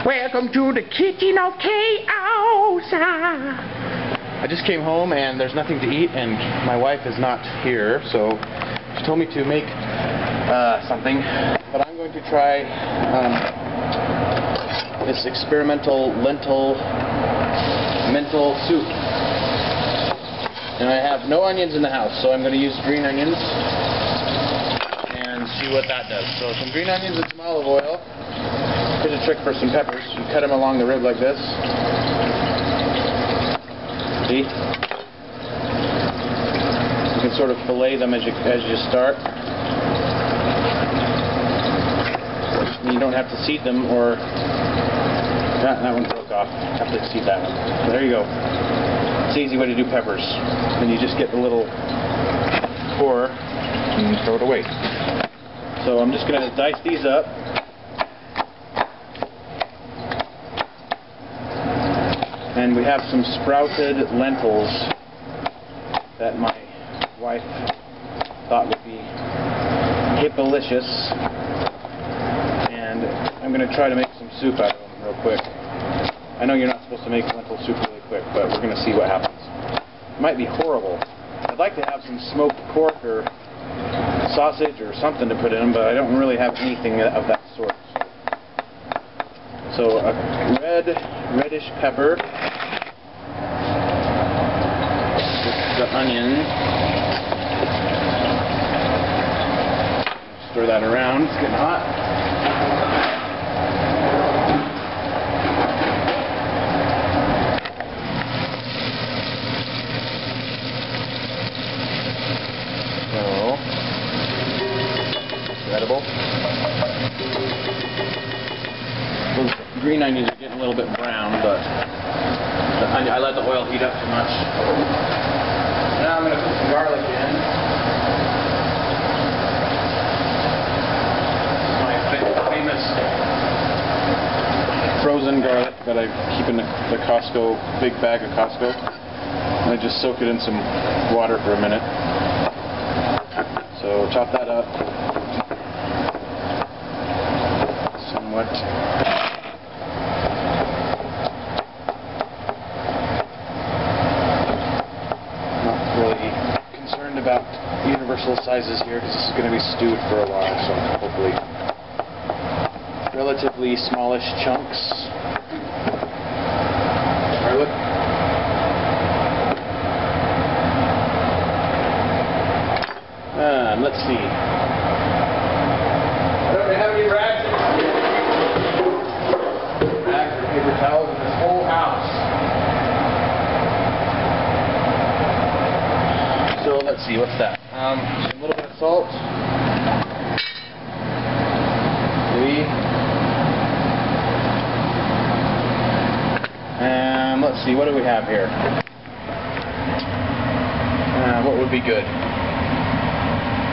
Welcome to the kitchen of chaos. I just came home and there's nothing to eat, and my wife is not here, so she told me to make something. But I'm going to try this experimental lentil soup. And I have no onions in the house, so I'm going to use green onions and see what that does. So some green onions and some olive oil. Here's a trick for some peppers. You cut them along the rib like this. See? You can sort of fillet them as you start. And you don't have to seed them, or that one broke off. Have to seed that one. So there you go. It's an easy way to do peppers. And you just get the little core and throw it away. So I'm just going to dice these up. And we have some sprouted lentils that my wife thought would be hippalicious. And I'm going to try to make some soup out of them real quick. I know you're not supposed to make lentil soup really quick, but we're going to see what happens. It might be horrible. I'd like to have some smoked pork or sausage or something to put in them, but I don't really have anything of that sort. So a reddish pepper, the onion, stir that around, it's getting hot. So, edible. Those green onions are getting a little bit brown, but I let the oil heat up too much. Now I'm going to put some garlic in. My famous frozen garlic that I keep in the Costco, big bag of Costco. And I just soak it in some water for a minute. So chop that up somewhat. About universal sizes here because this is going to be stewed for a while, so hopefully relatively smallish chunks. Garlic. And let's see. Don't we have any rags in here? Rags or paper towels in this whole house. So let's see, what's that? A little bit of salt. Maybe. And let's see, what do we have here? What would be good?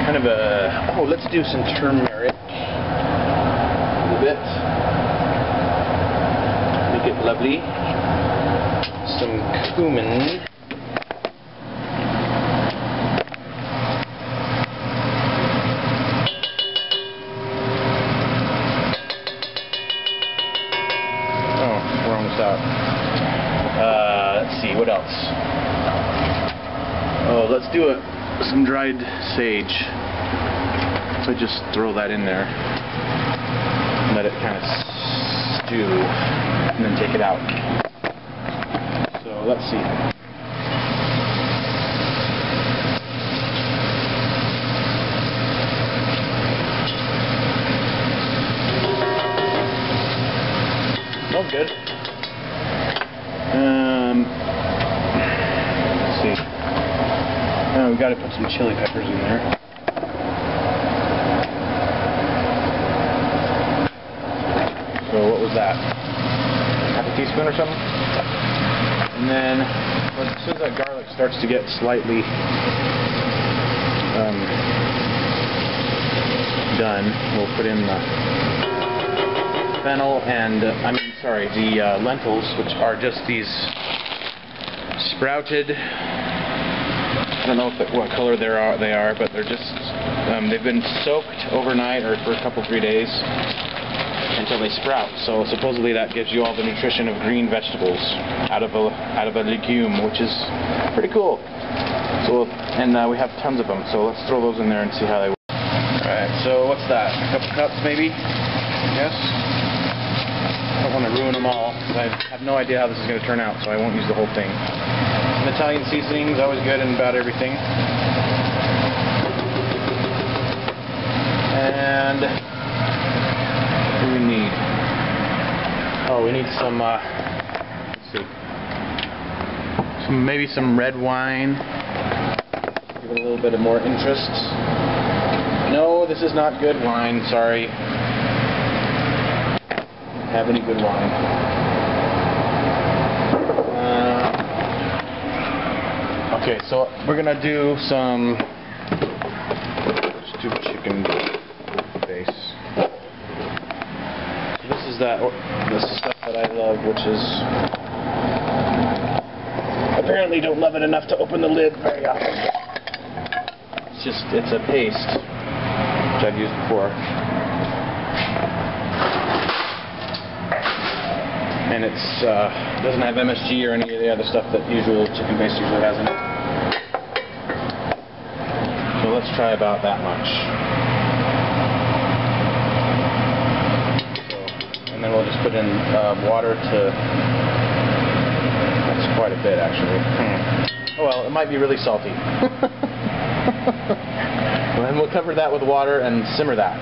Kind of a... Oh, let's do some turmeric. A little bit. Make it lovely. Some cumin. Let's see, what else? Oh, let's do some dried sage. So I just throw that in there and let it kind of stew and then take it out. So let's see. Smells good. Let's see. Oh, we got to put some chili peppers in there. So what was that? Half a teaspoon or something? And then, as soon as that garlic starts to get slightly done, we'll put in the fennel and, the lentils, which are just these sprouted, I don't know what color they are, but they're just, they've been soaked overnight or for a couple, 3 days. until they sprout. So supposedly that gives you all the nutrition of green vegetables out of a legume, which is pretty cool. So we have tons of them. So let's throw those in there and see how they work. All right. So what's that? A couple cups maybe? Yes. I don't want to ruin them all because I have no idea how this is going to turn out, so I won't use the whole thing. Some Italian seasoning is always good in about everything. And what do we need? Oh, we need some, let's see, maybe some red wine. Give it a little bit of more interest. No, this is not good wine, sorry. Don't have any good wine. Okay, so we're gonna do some stewed chicken base. So this is the stuff that I love, which is apparently don't love it enough to open the lid very often. It's a paste, which I've used before. And it doesn't have MSG or any of the other stuff that usual chicken paste usually has in it. So let's try about that much. So, and then we'll just put in water to... That's quite a bit, actually. Oh well, it might be really salty. And then we'll cover that with water and simmer that.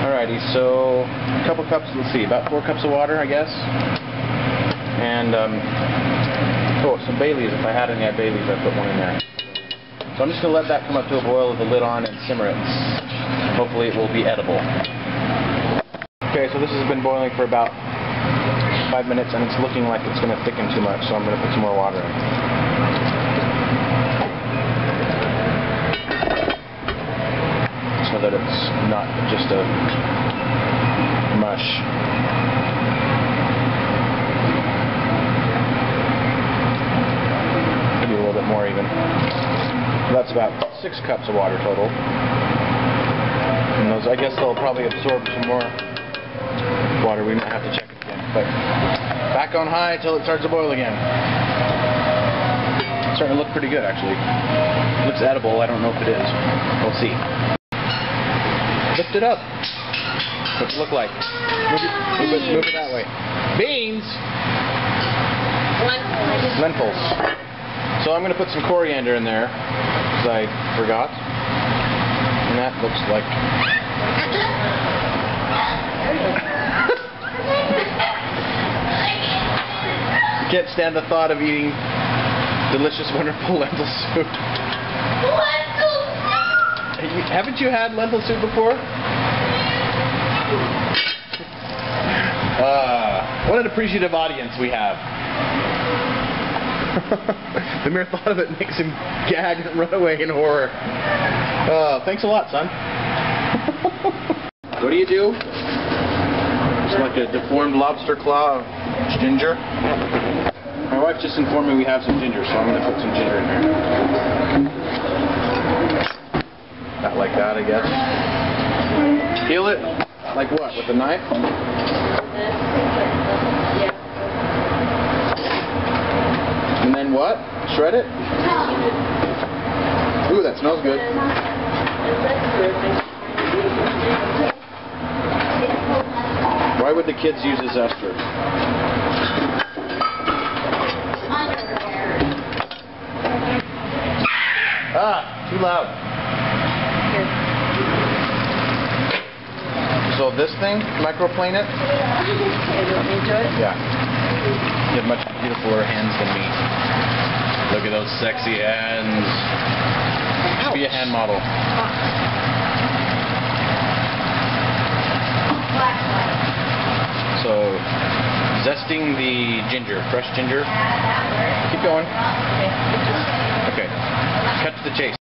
Alrighty, so a couple cups, let's see, about 4 cups of water, I guess. And, oh, some bay leaves. If I had any bay leaves, I'd put one in there. So I'm just going to let that come up to a boil with the lid on and simmer it. Hopefully it will be edible. Okay, so this has been boiling for about 5 minutes, and it's looking like it's going to thicken too much, so I'm going to put some more water in. So that it's not just a mush. Maybe a little bit more even. So that's about 6 cups of water total. And those, I guess they'll probably absorb some more water. We might have to check it again. But back on high till it starts to boil again. It's starting to look pretty good, actually. It looks edible. I don't know if it is. We'll see. Lift it up. What's it look like? Move it that way. Beans! Lentils. So I'm going to put some coriander in there, because I forgot. And that looks like... I can't stand the thought of eating delicious, wonderful lentil soup. Haven't you had lentil soup before? What an appreciative audience we have. The mere thought of it makes him gag and run away in horror. Thanks a lot, son. What do you do? It's like a deformed lobster claw of ginger. My wife just informed me we have some ginger, so I'm going to put some ginger in here. Not like that, I guess. Peel it? Like what? With a knife? And then what? Shred it? Ooh, that smells good. Why would the kids use a zester? Ah, too loud. So this thing, microplane it? Yeah. You have much beautifuler hands than me. Look at those sexy hands. You should be a hand model. So, zesting the ginger, fresh ginger. Keep going. Okay. Cut to the chase.